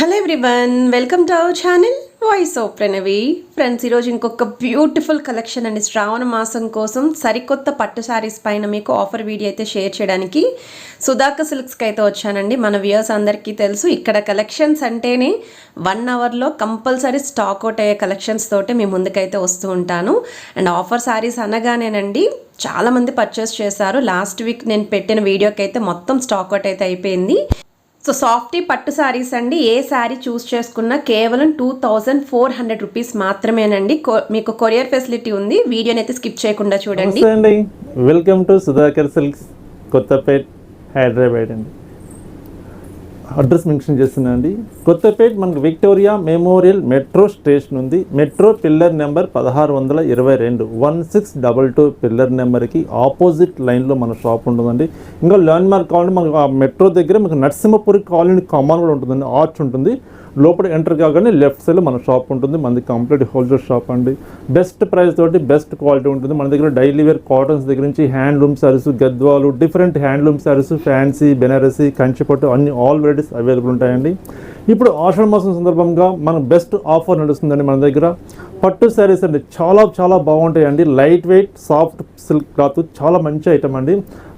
Hello everyone, welcome to our channel voice of Pranavi. Friends, ఈరోజు ఇంకొక beautiful collection అండి. శ్రావణ మాసం కోసం సరికొత్త పట్టు శారీస్ పైన మీకు ఆఫర్ వీడియో అయితే షేర్ చేయడానికి సుధాకర్ సిల్క్స్కి అయితే వచ్చానండి. మన వ్యూయర్స్ అందరికీ తెలుసు, ఇక్కడ కలెక్షన్స్ అంటేనే 1 అవర్లో కంపల్సరీ స్టాక్ అవుట్ అయ్యే కలెక్షన్స్ తోటే మీ ముందుకైతే వస్తూ ఉంటాను. అండ్ ఆఫర్ శారీస్ అనగానేనండి చాలామంది పర్చేస్ చేశారు. లాస్ట్ వీక్ నేను పెట్టిన వీడియోకి అయితే మొత్తం స్టాక్ అవుట్ అయితే అయిపోయింది. సో సాఫ్టీ పట్టు శారీస్ అండి. ఏ శారీ చూస్ చేసుకున్నా కేవలం 2400 రూపీస్ మాత్రమేనండి. మీకు కొరియర్ ఫెసిలిటీ ఉంది. వీడియోని అయితే స్కిప్ చేయకుండా చూడండి. Welcome to Sudhakar silks, Kothapet, Hyderabad అండి. అడ్రస్ మెన్షన్ చేస్తున్నా అండి. కొత్తపేట్ మనకు విక్టోరియా మెమోరియల్ మెట్రో స్టేషన్ ఉంది. మెట్రో పిల్లర్ నెంబర్ 1622 1622 పిల్లర్ నెంబర్కి ఆపోజిట్ లైన్లో మన షాప్ ఉంటుందండి. ఇంకా ల్యాండ్ మార్క్ కాలనీ మనకు ఆ మెట్రో దగ్గర మీకు నరసింహపురి కాలనీ కమాన్ కూడా ఉంటుందండి. ఆర్చ్ ఉంటుంది. లోపల ఎంటర్ కాగానే లెఫ్ట్ సైడ్లో మన షాప్ ఉంటుంది. మనది కంప్లీట్ హోల్సేల్ షాప్ అండి. బెస్ట్ ప్రైస్ తోటి బెస్ట్ క్వాలిటీ ఉంటుంది. మన దగ్గర డైలీ వేర్ కాటన్స్ దగ్గర నుంచి హ్యాండ్లూమ్ శారీస్, గద్వాలు, different handloom saris, fancy, Banarasi, కంచిపట్టు అన్ని ఆల్ వెరైటీస్ అవైలబుల్ ఉంటాయండి. ఇప్పుడు ఆషాఢ మాసం సందర్భంగా మన బెస్ట్ ఆఫర్ నడుస్తుందండి. మన దగ్గర పట్టు శారీస్ అండి చాలా బాగుంటాయండి. Light weight soft silk cloth, చాలా మంచి ఐటమ్ అండి.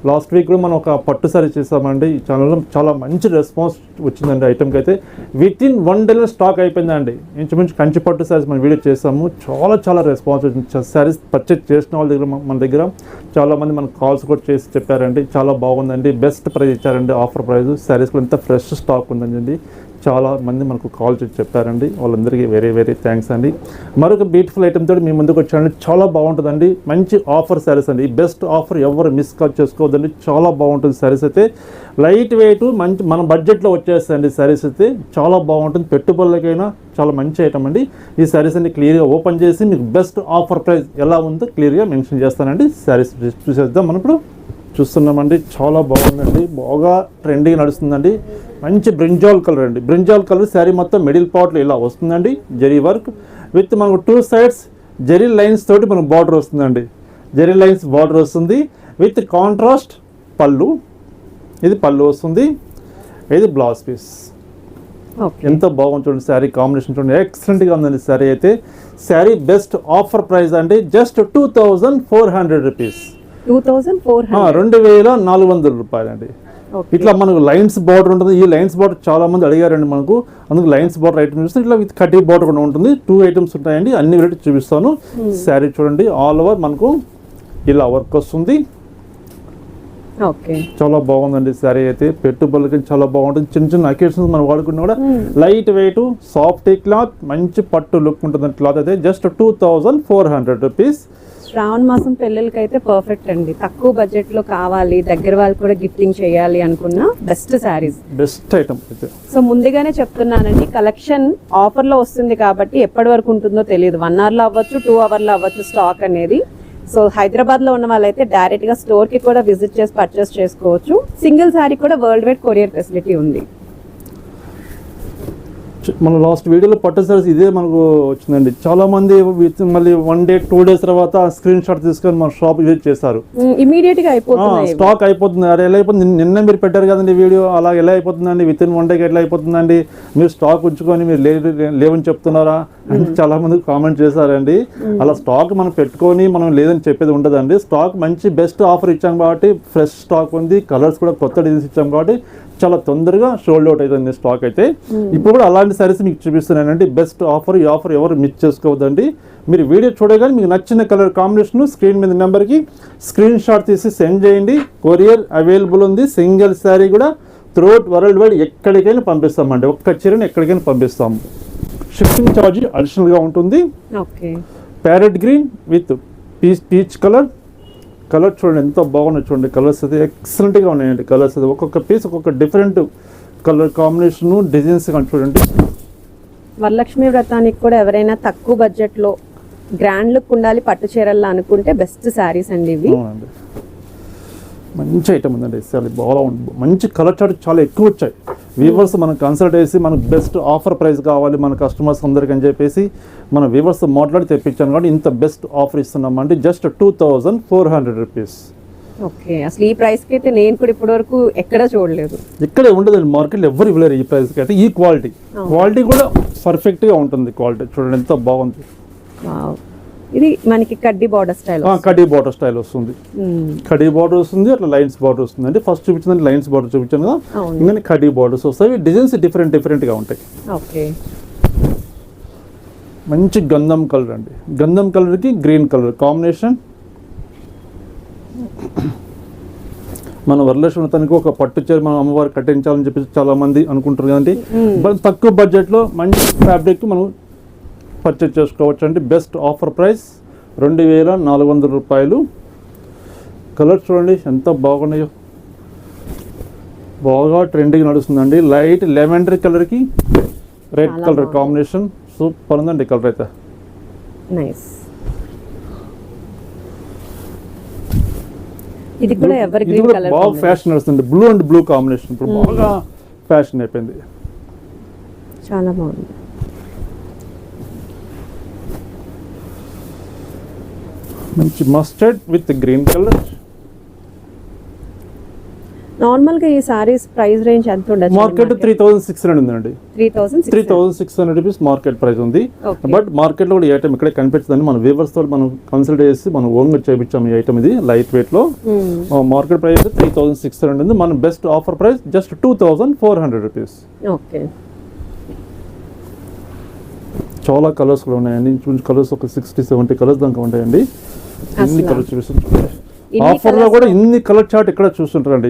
లాస్ట్ వీక్ కూడా మనం ఒక పట్టు శారీ చేసామండి. ఈ ఛానల్లో చాలా మంచి రెస్పాన్స్ వచ్చిందండి. ఐటమ్కి అయితే వితిన్ 1 డే స్టాక్ అయిపోయిందండి. ఇంచుమించు కంచి పట్టు శారీస్ మనం వీడియో చేసాము. చాలా రెస్పాన్స్ వచ్చింది. శారీస్ పర్చేజ్ చేసిన వాళ్ళ దగ్గర మన దగ్గర చాలామంది మనకు కాల్స్ కూడా చేసి చెప్పారండి. చాలా బాగుందండి, బెస్ట్ ప్రైస్ ఇచ్చారండి, ఆఫర్ ప్రైస్. శారీస్ కూడా ఎంత ఫ్రెష్ స్టాక్ ఉందండి. చాలా మంది మనకు కాల్ చేసి చెప్పారండి. వాళ్ళందరికీ వెరీ థ్యాంక్స్ అండి. మరొక బ్యూటిఫుల్ ఐటమ్ తోటి మీ ముందుకు వచ్చానండి. చాలా బాగుంటుందండి. మంచి ఆఫర్ శారీస్ అండి. ఈ బెస్ట్ ఆఫర్ ఎవరు మిస్ కాల్ చేసుకోవద్దండి. చాలా బాగుంటుంది శారీస్ అయితే. లైట్ వెయిట్ మంచి మన బడ్జెట్లో వచ్చేస్తాయండి. శారీస్ అయితే చాలా బాగుంటుంది. పెట్టుబడులకైనా చాలా మంచి ఐటమ్ అండి. ఈ శారీస్ అన్ని క్లియర్గా ఓపెన్ చేసి మీకు బెస్ట్ ఆఫర్ ప్రైస్ ఎలా ఉందో క్లియర్గా మెన్షన్ చేస్తానండి. శారీస్ చూసేద్దాం. మనం ఇప్పుడు చూస్తున్నామండి. చాలా బాగుందండి. బాగా ట్రెండింగ్ నడుస్తుందండి. మంచి బ్రింజాల్ కలర్ అండి. బ్రింజాల్ కలర్ శారీ మొత్తం మిడిల్ పార్ట్లో ఇలా వస్తుందండి. జరీ వర్క్ విత్ మనకు 2 sides జరీ లైన్స్ తోటి మనకు బార్డర్ వస్తుందండి. జరీ లైన్స్ బార్డర్ వస్తుంది విత్ కాంట్రాస్ట్ పళ్ళు. ఇది పళ్ళు వస్తుంది. ఇది బ్లౌజ్ పీస్. ఎంత బాగుంది చూడండి. శారీ కాంబినేషన్ చూడండి, ఎక్సలెంట్గా ఉందండి. శారీ అయితే శారీ బెస్ట్ ఆఫర్ ప్రైస్ అండి. Just 2400 rupees. 2400 రూపాయలండి. ఇట్లా మనకు లైన్స్ బార్డర్ ఉంటుంది. ఈ లైన్స్ బార్డర్ చాలా మంది అడిగారండి మనకు. అందుకు లైన్స్ బార్డర్ ఐటమ్ చూస్తే ఇట్లా విత్ కటీ బార్డర్ కూడా ఉంటుంది. 2 ఐటమ్స్ ఉంటాయండి. అన్ని వెరైటీ చూపిస్తాను. శారీ చూడండి, ఆల్ ఓవర్ మనకు ఇలా వర్క్ వస్తుంది. చాలా బాగుందండి శారీ అయితే. పెట్టుబడులకి చాలా బాగుంటుంది. చిన్న అకేషన్స్ మనం వాడుకున్నా కూడా లైట్ వెయిట్ సాఫ్ట్ క్లాత్, మంచి పట్టు లుక్ ఉంటుంది. క్లాత్ అయితే జస్ట్ 2400 రూపీస్. శ్రావణ మాసం పిల్లలకి అయితే పర్ఫెక్ట్ అండి. తక్కువ బడ్జెట్ లో కావాలి, దగ్గర వాళ్ళు కూడా గిఫ్టింగ్ చేయాలి అనుకున్న బెస్ట్ శారీస్, బెస్ట్ ఐటమ్ అయితే. సో ముందుగానే చెప్తున్నానండి, కలెక్షన్ ఆఫర్ లో వస్తుంది కాబట్టి ఎప్పటి వరకు ఉంటుందో తెలియదు. 1 hour లో అవ్వచ్చు, 2 hours లో అవ్వచ్చు స్టాక్ అనేది. సో హైదరాబాద్ లో ఉన్న వాళ్ళైతే డైరెక్ట్ గా స్టోర్ కి కూడా విజిట్ చేసి పర్చేస్ చేసుకోవచ్చు. సింగిల్ శారీ కూడా వరల్డ్ వైడ్ కొరియర్ ఫెసిలిటీ ఉంది. మన లాస్ట్ వీడియోలో పట్టు సారీస్ ఇదే మనకు వచ్చిందండి. చాలా మంది మళ్ళీ 1 day 2 days తర్వాత స్క్రీన్ షాట్ తీసుకొని మన షాప్ విజిట్ చేస్తారు. ఇమీడియట్ గా అయిపోతుంది, స్టాక్ అయిపోతుంది. అరే ఎలా అయిపోతుంది, నిన్న మీరు పెట్టారు కదండి వీడియో, అలా ఎలా అయిపోతుందండి, వితిన్ 1 day ఎట్లా అయిపోతుందండి, మీరు స్టాక్ ఉంచుకొని మీరు లేవని చెప్తున్నారా అని చాలా మంది కామెంట్ చేశారండి. అలా స్టాక్ మనం పెట్టుకొని మనం లేదని చెప్పేది ఉండదండి. స్టాక్ మంచి బెస్ట్ ఆఫర్ ఇచ్చాం కాబట్టి, ఫ్రెష్ స్టాక్ ఉంది, కలర్స్ కూడా కొత్త డిజైన్స్ ఇచ్చాం కాబట్టి చాలా తొందరగా షోల్డ్ అవుట్ అవుతుంది స్టాక్ అయితే. ఇప్పుడు కూడా అలాంటి సారీస్ మీకు చూపిస్తున్నానండి. Best offer. ఈ ఆఫర్ ఎవరు మిస్ చేసుకోవద్దండి. మీరు వీడియో చూడగానే మీకు నచ్చిన కలర్ కాంబినేషన్ స్క్రీన్ మీద నెంబర్కి స్క్రీన్ షాట్ తీసి సెండ్ చేయండి. కొరియర్ అవైలబుల్ ఉంది. సింగిల్ శారీ కూడా త్రూఅవుట్ వరల్డ్ వైడ్ ఎక్కడికైనా పంపిస్తామండి. ఒక్క చీరని ఎక్కడికైనా పంపిస్తాము. షిప్పింగ్ ఛార్జ్ అడిషనల్గా ఉంటుంది. Parrot green with peach colour. Colour చూడండి ఎంత బాగున్నాయి చూడండి. కలర్స్ అయితే ఎక్సలెంట్గా ఉన్నాయండి. కలర్స్ అయితే ఒక్కొక్క పీస్ ఒక్కొక్క డిఫరెంట్ కలర్ కాంబినేషన్, డిజైన్స్ కానీ చూడండి. వరలక్ష్మి వ్రతానికి కూడా ఎవరైనా తక్కువ బడ్జెట్లో గ్రాండ్ లుక్ ఉండాలి పట్టు చీరల్లో అనుకుంటే బెస్ట్ శారీస్ అండి ఇవి. మంచి ఐటమ్ ఉందండి. చాలా బాగుంది. మంచి కలర్ చార్ట్ చాలా ఎక్కువ వచ్చాయి. వ్యూవర్స్ మనం కన్సల్ట్ చేసి మనకు బెస్ట్ ఆఫర్ ప్రైస్ కావాలి మన కస్టమర్స్ అందరికీ అని చెప్పేసి మన వ్యూవర్స్ మాట్లాడి తెప్పించాను కాబట్టి ఇంత బెస్ట్ ఆఫర్ ఇస్తున్నామండి. Just 2400 rupees. ఓకే, అసలు ఈ ప్రైస్ కి అయితే నేను కూడా ఇప్పటి వరకు ఎక్కడా చూడలేదు. ఇక్కడే ఉండదండి మార్కెట్లో ఎవరు ఇవ్వలేరు ఈ ప్రైస్కి అయితే. ఈ క్వాలిటీ కూడా పర్ఫెక్ట్గా ఉంటుంది. క్వాలిటీ చూడండి ఎంత బాగుంది. వావ్, ఇది మనకి కడ్డీ border style. Khadi border style వస్తుంది. కడీ బార్డర్ వస్తుంది, అట్లా లైన్స్ బార్డర్ వస్తుంది. అంటే ఫస్ట్ చూపించింది లైన్స్ బార్డర్ చూపించాను కదా, ఇంకా కడీ బార్డర్స్ వస్తాయి. డిజైన్స్ డిఫరెంట్గా ఉంటాయి. ఓకే, మంచి గంధం కలర్ అండి. గంధం కలర్కి గ్రీన్ కలర్ కాంబినేషన్. మన వరలక్ష్మి వ్రతానికి ఒక పట్టు చీర మనం అమ్మవారు కట్టించాలని చెప్పి చాలా మంది అనుకుంటారు కదండి. తక్కువ బడ్జెట్లో మంచి ఫ్యాబ్రిక్ మనం పర్చేజ్ చేసుకోవచ్చు అండి. బెస్ట్ ఆఫర్ ప్రైస్ 2400 రూపాయలు. కలర్ చూడండి ఎంత బాగున్నాయో, బాగా ట్రెండింగ్ నడుస్తుందండి. లైట్ లెవెండర్ కలర్కి రెడ్ కలర్ కాంబినేషన్ సూపర్ ఉందండి కలర్ అయితే. నైస్. ఇది కూడా ఎవర్ గ్రీన్ కలర్ బాగా ఫ్యాషన్ నడుస్తుంది. బ్లూ అండ్ బ్లూ కాంబినేషన్ ఇప్పుడు బాగా ఫ్యాషన్ అయిపోయింది. చాలా బాగుంది. మంచి mustard with green colour. Normal గా ఈ సారీస్ ప్రైస్ రేంజ్ ఎంత ఉండదు? మార్కెట్ 3600 ఉందండి. 3600 రూపీస్ మార్కెట్ ప్రైస్ ఉంది. బట్ మార్కెట్ లో కూడా ఈ ఐటమ్ ఇక్కడే కనిపిస్తుందండి. మన వ్యూవర్స్ తో మనం కన్సల్ట్ చేసి మనం ఓన్ గా చేయించాము ఈ ఐటమ్. ఇది లైట్ వెయిట్ లో మార్కెట్ ప్రైస్ 3600 ఉంది. మన best offer price just 2400 rupees. Okay, చాలా కలర్స్ కూడా ఉన్నాయండి. కలర్స్ ఒక 60-70 కలర్స్ దాకా ఉంటాయండి. ఇన్ని కలర్స్ చూపిస్తుంటారు. ఆఫర్ లో కూడా ఇన్ని కలర్ చార్ట్ ఇక్కడ చూస్తుంటారండి.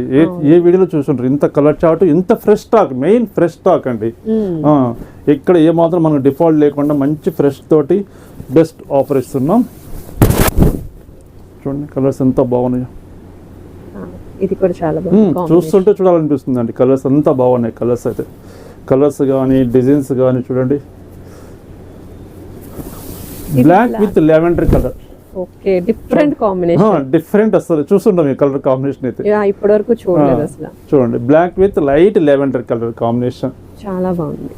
ఏ వీడియోలో చూస్తుంటారు ఇంత కలర్ చార్ట్, ఇంత fresh stock. Main fresh stock అండి. ఇక్కడ ఏ మాత్రం మనకు డిఫాల్ట్ లేకుండా మంచి ఫ్రెష్ తోటి బెస్ట్ ఆఫర్ ఇస్తున్నాం. చూడండి కలర్స్ ఎంత బాగున్నాయో. ఇది కూడా చాలా బాగుంది. చూస్తుంటే చూడాలనిపిస్తుంది అండి. కలర్స్ అంత బాగున్నాయి. కలర్స్ అయితే కలర్స్ కానీ డిజైన్స్ కానీ చూడండి. Black with lavender colour. Okay, different combination. Different అసలు చూస్తుంటాం ఈ కలర్ కాంబినేషన్ అయితే. ఇప్పటి వరకు చూడలేదు అసలు. చూడండి black with light lavender colour combination చాలా బాగుంది.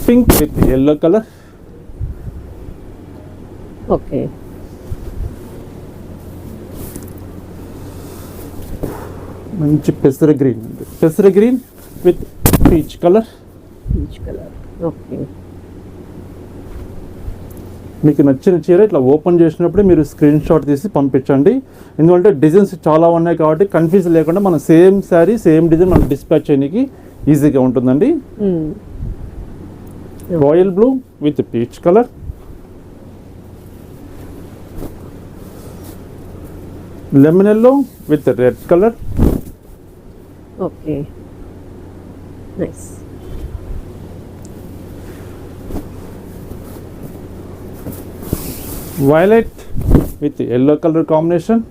Pink with yellow colour. Okay, మంచి పెసర గ్రీన్ అండి. పెసర green with peach colour. Okay, మీకు నచ్చిన చీర ఇట్లా ఓపెన్ చేసినప్పుడు మీరు స్క్రీన్ షాట్ తీసి పంపించండి. ఎందుకంటే డిజైన్స్ చాలా ఉన్నాయి కాబట్టి కన్ఫ్యూజ్ లేకుండా మనం సేమ్ శారీ సేమ్ డిజైన్ మనం డిస్పాచ్ చేయడానికి ఈజీగా ఉంటుందండి. Royal blue with peach colour. Lemon yellow with red colour. Okay, nice. Violet with yellow colour combination.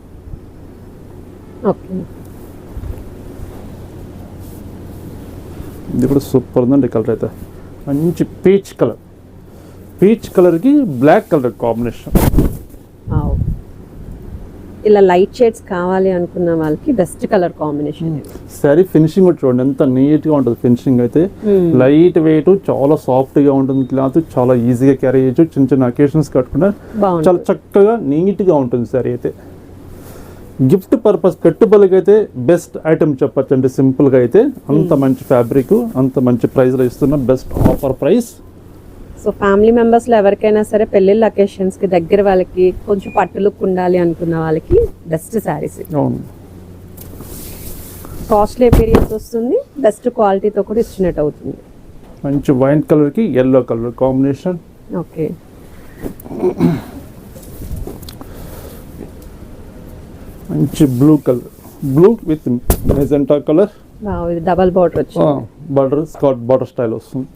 Okay, ఇది కూడా సూపర్ ఉందండి కలర్ అయితే. మంచి పీచ్ కలర్. పీచ్ కలర్కి బ్లాక్ కలర్ కాంబినేషన్. ఇలా లైట్ షేడ్స్ కావాలి అనుకున్న వాళ్ళకి best colour combination. Sorry finishing కూడా చూడండి ఎంత నీట్ గా ఉంటుంది. ఫినిషింగ్ అయితే లైట్ వెయిట్, చాలా సాఫ్ట్ గా ఉంటుంది క్లాత్. చాలా ఈజీగా క్యారీ చేయొచ్చు. చిన్న చిన్న అకేషన్స్ కట్టుకున్నా చాలా చక్కగా నీట్ గా ఉంటుంది సారీ అయితే. గిఫ్ట్ పర్పస్ పెట్టుబడికి అయితే బెస్ట్ ఐటమ్ చెప్పచ్చు అండి. సింపుల్ గా అయితే అంత మంచి ఫ్యాబ్రిక్, అంత మంచి ప్రైస్ లో ఇస్తున్న best offer price. So family members లో ఎవరికైనా సరే పెళ్లిళ్ళ అకేషన్స్ కి దగ్గర వాళ్ళకి కొంచెం పట్టు లుక్ ఉండాలి అనుకున్న వాళ్ళకి బెస్ట్ శారీస్. అవును, కాస్ట్లీ అపీరియన్స్ వస్తుంది, బెస్ట్ క్వాలిటీతో కూడా ఇచ్చినట్టు అవుతుంది. మంచి వైన్ కలర్ కి yellow కలర్ కాంబినేషన్. ఓకే, మంచి blue colour, blue with magenta colour. ఇది డబల్ బార్డర్ వచ్చింది. బార్డర్ స్కాట్ బార్డర్ స్టైల్ వస్తుంది.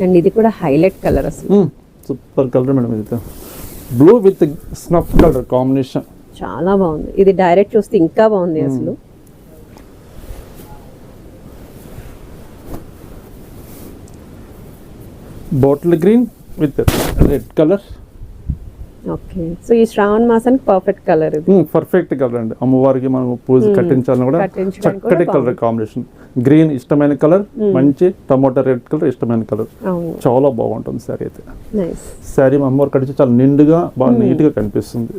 అండ్ ఇది కూడా హైలైట్ కలర్ అసలు. సూపర్ కలర్ మేడం ఇది. Blue with snuff colour combination చాలా బాగుంది. ఇది డైరెక్ట్ చూస్తే ఇంకా బాగుంది అసలు. Bottle green with red colour. Okay, so ఈ శ్రావణ మాసానికి పర్ఫెక్ట్ కలర్ ఇది. పర్ఫెక్ట్ కలర్ అండి. అమ్మవారికి మనం పూజ కట్టించాలని కూడా కట్టించడానికి చక్కటి కలర్ కాంబినేషన్. గ్రీన్ ఇష్టమైన కలర్, మంచి టమోటా రెడ్ కలర్ ఇష్టమైన కలర్, అవును, చాలా బాగుంటుంది శారీ అయితే. నైస్. శారీ మా అమ్మవారు కట్టించి చాలా నిండుగా బాగా నీట్గా కనిపిస్తుంది.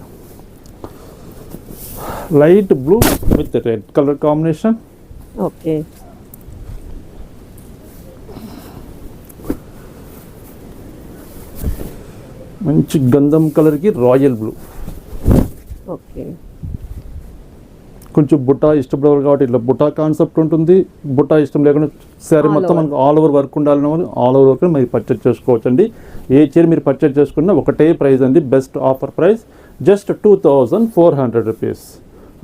Light blue with red colour combination. Okay, మంచి గంధం కలర్కి రాయల్ బ్లూ. ఓకే, కొంచెం బుట్టా ఇష్టపడేవారు కాబట్టి ఇట్లా బుట్టా కాన్సెప్ట్ ఉంటుంది. బుట్టా ఇష్టం లేకుండా శారీ మొత్తం మనకు ఆల్ ఓవర్ వర్క్ ఉండాలని వాళ్ళు ఆల్ ఓవర్ వర్క్ మీరు పర్చేజ్ చేసుకోవచ్చు అండి. ఏ చీర మీరు పర్చేజ్ చేసుకున్నా ఒకటే ప్రైస్ అండి. Best offer price just 2400 rupees,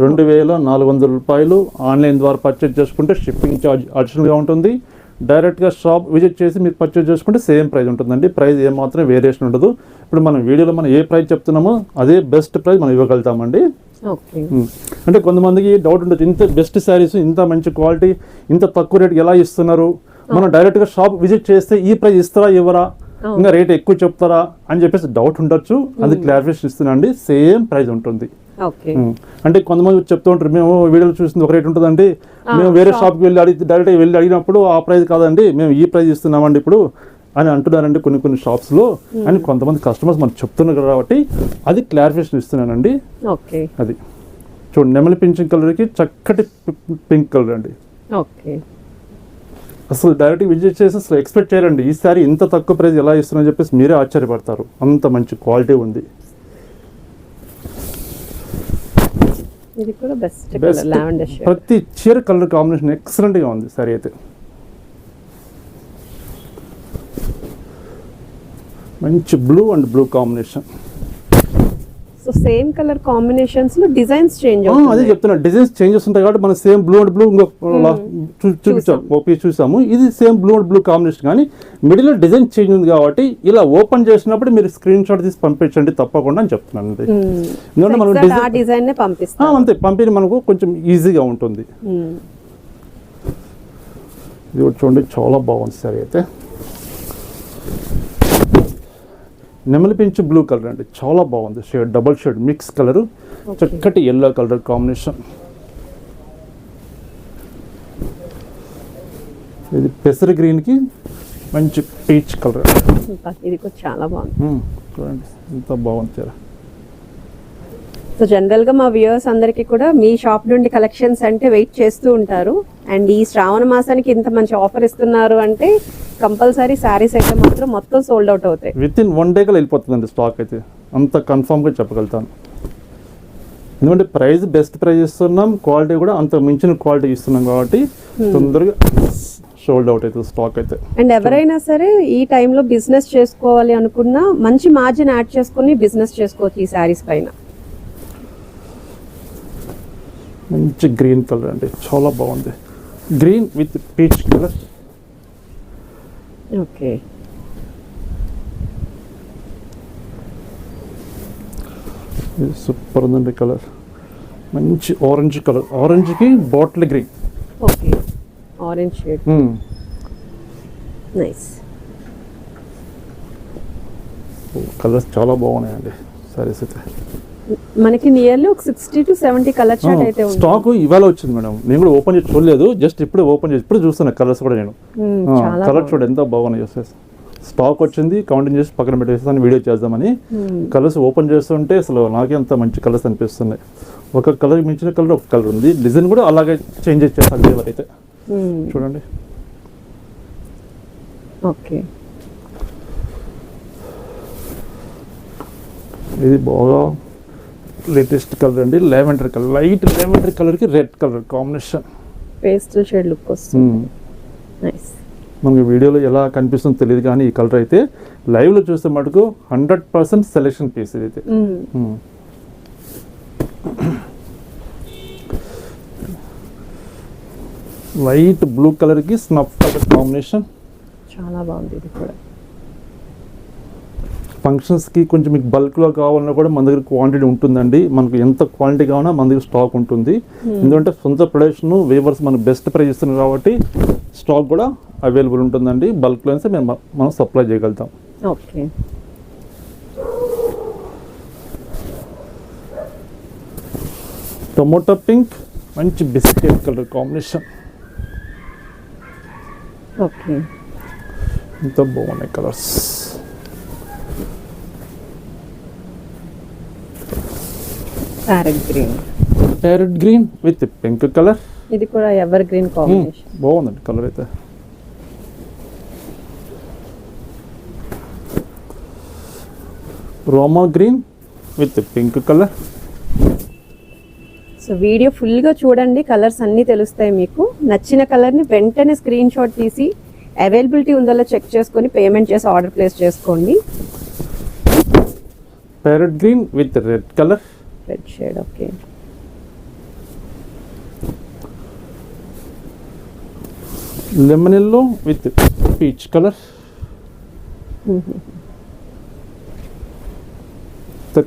2400 రూపాయలు. ఆన్లైన్ ద్వారా పర్చేజ్ చేసుకుంటే షిప్పింగ్ ఛార్జ్ అడిషనల్గా ఉంటుంది. డైరెక్ట్గా షాప్ విజిట్ చేసి మీరు పర్చేజ్ చేసుకుంటే సేమ్ ప్రైస్ ఉంటుందండి. ప్రైస్ ఏమాత్రం వేరియేషన్ ఉండదు. ఇప్పుడు మనం వీడియోలో మనం ఏ ప్రైస్ చెప్తున్నామో అదే బెస్ట్ ప్రైస్ మనం ఇవ్వగలుగుతామండి. ఓకే, అంటే కొంతమందికి డౌట్ ఉంటుంది, ఇంత బెస్ట్ శారీస్ ఇంత మంచి క్వాలిటీ ఇంత తక్కువ రేట్ ఎలా ఇస్తున్నారు, మనం డైరెక్ట్గా షాప్ విజిట్ చేస్తే ఈ ప్రైస్ ఇస్తారా ఇవ్వరా, ఇంకా రేట్ ఎక్కువ చెప్తారా అని చెప్పేసి డౌట్ ఉండొచ్చు. అది క్లారిఫికేషన్ ఇస్తున్నాండి. సేమ్ ప్రైస్ ఉంటుంది. ఓకే, అంటే కొంతమంది చెప్తూ ఉంటారు, మేము వీడియోలో చూసింది ఒక రేట్ ఉంటుందండి, మేము వేరే షాప్కి వెళ్ళి డైరెక్ట్గా వెళ్ళి అడిగినప్పుడు ఆ ప్రైస్ కాదండి, మేము ఈ ప్రైస్ ఇస్తున్నామండి ఇప్పుడు అని అంటున్నారండి కొన్ని షాప్స్లో. అని కొంతమంది కస్టమర్స్ మనకు చెప్తున్నారు కాబట్టి అది క్లారిఫికేషన్ ఇస్తున్నానండి. ఓకే, అది చూడండి, నెమలి పింఛన్ కలర్కి చక్కటి పింక్ కలర్ అండి. ఓకే, అసలు డైరెక్ట్గా విజిట్ చేసి అసలు ఎక్స్పెక్ట్ చేయరండి ఈ సారీ ఇంత తక్కువ ప్రైస్ ఎలా ఇస్తున్నారని చెప్పేసి మీరే ఆశ్చర్యపడతారు. అంత మంచి క్వాలిటీ ఉంది. ఇది కూడా బెస్ట్ కలర్, లావెండర్ షేడ్. ప్రతి చీర కలర్ కాంబినేషన్ ఎక్సలెంట్గా ఉంది సారీ అయితే. మంచి blue and blue combination. So same colour combinations లో డిజైన్స్ చేంజ్ అదే అవుతాయి. చెప్తున్నా, డిజైన్స్ చేంజెస్ ఉంటాయి కాబట్టి మనం సేమ్ బ్లూ అండ్ బ్లూ చూపించాం, ఓ పీస్ చూసాము. ఇది same blue and blue combination కానీ మిడిల్ డిజైన్ చేంజ్ ఉంది కాబట్టి ఇలా ఓపెన్ చేసినప్పుడు మీరు స్క్రీన్ షాట్ తీసి పంపించండి తప్పకుండా అని చెప్తున్నాను. ఎందుకంటే మనం ఆ డిజైన్ నే పంపిస్తాం. అంతే, పంపిణీ మనకు కొంచెం ఈజీగా ఉంటుంది. ఇది కూడా చూడండి, చాలా బాగుంది సారీ అయితే. నెమలి పింఛు బ్లూ కలర్ అండి, చాలా బాగుంది shade, double shade mix colour, చక్కటి ఎల్లో కలర్ కాంబినేషన్. ఇది పెసర గ్రీన్కి మంచి పీచ్ కలర్. ఇది కూడా చాలా బాగుంది. చూడండి ఎంత బాగుంది చీర. సో జనరల్ గా మా వ్యూవర్స్ అందరికి కూడా మీ షాప్ నుండి కలెక్షన్స్ అంటే వెయిట్ చేస్తూ ఉంటారు. అండ్ ఈ శ్రావణ మాసానికి ఇంత మంచి ఆఫర్ ఇస్తున్నారు అంటే కంపల్సరీ శారీస్ అయితే మాత్రం మొత్తం సోల్డ్ అవుట్ అవుతాయి. విత్ ఇన్ 1 day వెళ్ళిపోతుందండి స్టాక్ అయితే, అంత కన్ఫామ్గా చెప్పగలుగుతాను. ఎందుకంటే ప్రైస్ బెస్ట్ ప్రైస్ ఇస్తున్నాం, క్వాలిటీ కూడా అంత మించిన క్వాలిటీ ఇస్తున్నాం కాబట్టి తొందరగా సోల్డ్ అవుట్ అవుతుంది స్టాక్ అయితే. అండ్ ఎవరైనా సరే ఈ టైంలో బిజినెస్ చేసుకోవాలి అనుకున్నా మంచి మార్జిన్ యాడ్ చేసుకుని బిజినెస్ చేసుకోవచ్చు ఈ శారీస్ పైన. మంచి గ్రీన్ కలర్ అండి, చాలా బాగుంది. Green with peach colour. Okay, super ఉందండి కలర్. మంచి ఆరెంజ్ కలర్, ఆరెంజ్కి bottle green. Okay, orange shade, nice. Colours చాలా బాగున్నాయండి సారీస్ అయితే. మనకి నియర్లీ ఒక 60 to 70 కలర్ చార్ట్ అయితే ఉంది. స్టాక్ ఇవాళ వచ్చింది మేడం, నేను కూడా ఓపెన్ చేసి చూడలేదు, జస్ట్ ఇప్పుడు ఓపెన్ చేసి ఇప్పుడు చూస్తున్నా కలర్స్ కూడా నేను. కలర్ చూడ ఎంత బాగున్నాయి. స్టాక్ వచ్చింది, కౌంటింగ్ చేసి పక్కన పెట్టేస్తాను వీడియో చేద్దామని. కలర్స్ ఓపెన్ చేస్తుంటే అసలు నాకే అంత మంచి కలర్స్ అనిపిస్తున్నాయి. ఒక కలర్ మించిన కలర్ ఒక కలర్ ఉంది, డిజైన్ కూడా అలాగే చేంజ్ చేస్తాను అయితే. చూడండి, ఓకే, ఇది బాగా లేటెస్ట్ కలర్ అండి, లెవెండర్ కలర్, లైట్ లెవెండర్ కలర్కి red colour combination, pastel shade look వస్తుంది. నైస్. మనకి వీడియోలో ఎలా కనిపిస్తుందో తెలియదు కానీ ఈ కలర్ అయితే లైవ్లో చూస్తే మటుకు 100% సెలెక్షన్ పీస్ ఇది అయితే. లైట్ బ్లూ కలర్కి స్నఫ్ కలర్ కాంబినేషన్, చాలా బాగుంది. ఇది కూడా ఫంక్షన్స్కి కొంచెం మీకు బల్క్లో కావాలన్నా కూడా మన దగ్గర క్వాంటిటీ ఉంటుందండి. మనకు ఎంత క్వాంటిటీ కావాలన్నా మన దగ్గర స్టాక్ ఉంటుంది. ఎందుకంటే సొంత ప్రొడక్షన్ వేవర్స్ మనకు బెస్ట్ ప్రైస్ ఇస్తున్నారు కాబట్టి స్టాక్ కూడా అవైలబుల్ ఉంటుందండి. బల్క్లో మనం సప్లై చేయగలుగుతాం. ఓకే, టొమాటో పింక్, మంచి బిస్కెట్ కలర్ కాంబినేషన్. ఓకే, ఇంత బాగున్నాయి colours. Parrot green with pink colour. ఇది కూడా ఎవర్ గ్రీన్ కాంబినేషన్. బాగుందండి కలర్ అయితే. రోమా green with pink colour. So video ఫుల్గా చూడండి, కలర్స్ అన్నీ తెలుస్తాయి మీకు. నచ్చిన కలర్ని వెంటనే స్క్రీన్ షాట్ తీసి అవైలబిలిటీ ఉందో చెక్ చేసుకొని పేమెంట్ చేసి ఆర్డర్ ప్లేస్ చేసుకోండి. Parrot green with red colour. Red shade. Okay, lemon yellow with peach colour.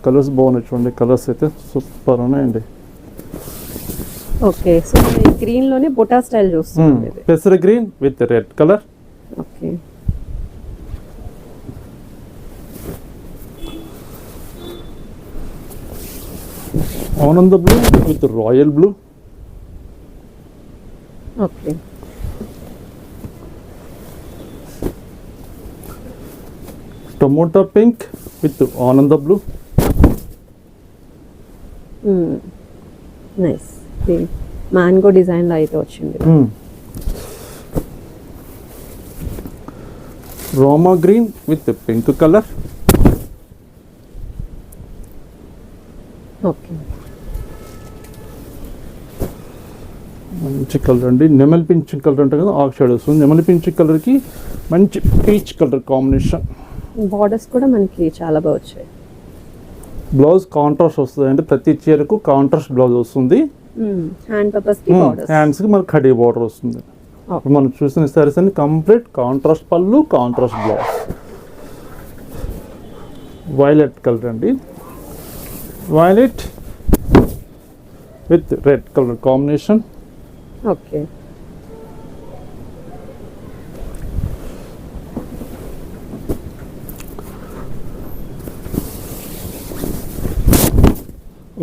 Colours బాగున్నాయి చూడండి, కలర్స్ అయితే సూపర్ ఉన్నాయండి. ఓకే, సో ఈ గ్రీన్ లోనే బుటా స్టైల్ చూస్తున్నాం. పెసర green with red colour. Okay, ఆనంద blue with royal blue. Okay, tomato pink with ఆనంద బ్లూ. నైస్. మ్యాంగో డిజైన్ లో అయితే వచ్చింది. రోమా green with pink colour. Okay, మంచి కలర్ అండి. నెమలి పించ్ కలర్ అంటే కదా, ఆ షేడ్ వస్తుంది. నెమలి పించ్ కలర్కి మంచి పీచ్ కలర్ కాంబినేషన్. బార్డర్స్ కూడా మనకి చాలా బాగా వచ్చాయి. బ్లౌజ్ కాంట్రాస్ట్ వస్తుంది అంటే ప్రతి చీరకు కాంట్రాస్ట్ బ్లౌజ్ వస్తుంది. హ్యాండ్ పర్పస్ కి బార్డర్స్, హ్యాండ్స్కి మనకి కడీ బార్డర్ వస్తుంది. ఇప్పుడు మనం చూసిన సారీస్ అన్ని కంప్లీట్ కాంట్రాస్ట్ పళ్ళు, కాంట్రాస్ట్ బ్లౌజ్. వైలెట్ కలర్ అండి, violet with red colour combination. Okay,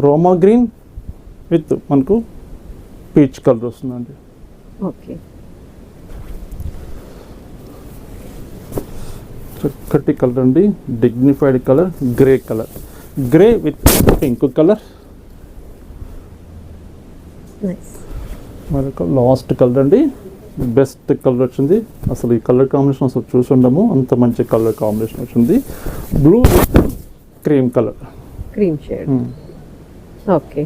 Roma green with మనకు పీచ్ కలర్ వస్తుందండి. ఓకే, చక్కటి కలర్ అండి, dignified colour. Grey colour, grey with pink colour. Nice. మరొక లాస్ట్ కలర్ అండి, బెస్ట్ కలర్ వచ్చింది. అసలు ఈ కలర్ కాంబినేషన్ అసలు చూసి ఉండము, అంత మంచి కలర్ కాంబినేషన్ వచ్చింది. Blue with cream colour. Cream shade. Okay,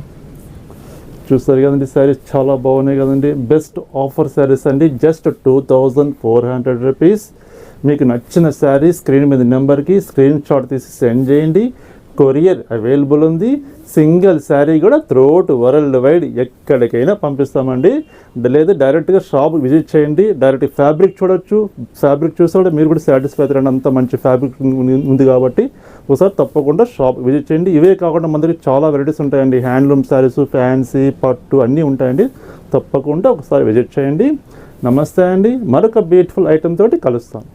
చూస్తారు కదండి, శారీస్ చాలా బాగున్నాయి కదండి. బెస్ట్ ఆఫర్ శారీస్ అండి, జస్ట్ 2400 రూపీస్. మీకు నచ్చిన శారీ స్క్రీన్ మీద నెంబర్కి స్క్రీన్ షాట్ తీసి సెండ్ చేయండి. కొరియర్ అవైలబుల్ ఉంది. సింగిల్ శారీ కూడా త్రూఅవుట్ వరల్డ్ వైడ్ ఎక్కడికైనా పంపిస్తామండి. లేదు డైరెక్ట్గా షాప్ విజిట్ చేయండి, డైరెక్ట్ ఫ్యాబ్రిక్ చూడొచ్చు. ఫ్యాబ్రిక్ చూస్తే కూడా మీరు కూడా సాటిస్ఫై అవుతారండి, అంత మంచి ఫ్యాబ్రిక్ ఉంది కాబట్టి ఒకసారి తప్పకుండా షాప్ విజిట్ చేయండి. ఇవే కాకుండా మన దగ్గర చాలా వెరైటీస్ ఉంటాయండి, హ్యాండ్లూమ్ శారీస్, ఫ్యాన్సీ, పట్టు అన్నీ ఉంటాయండి. తప్పకుండా ఒకసారి విజిట్ చేయండి. నమస్తే అండి, మరొక బ్యూటిఫుల్ ఐటెం తోటి కలుస్తాను.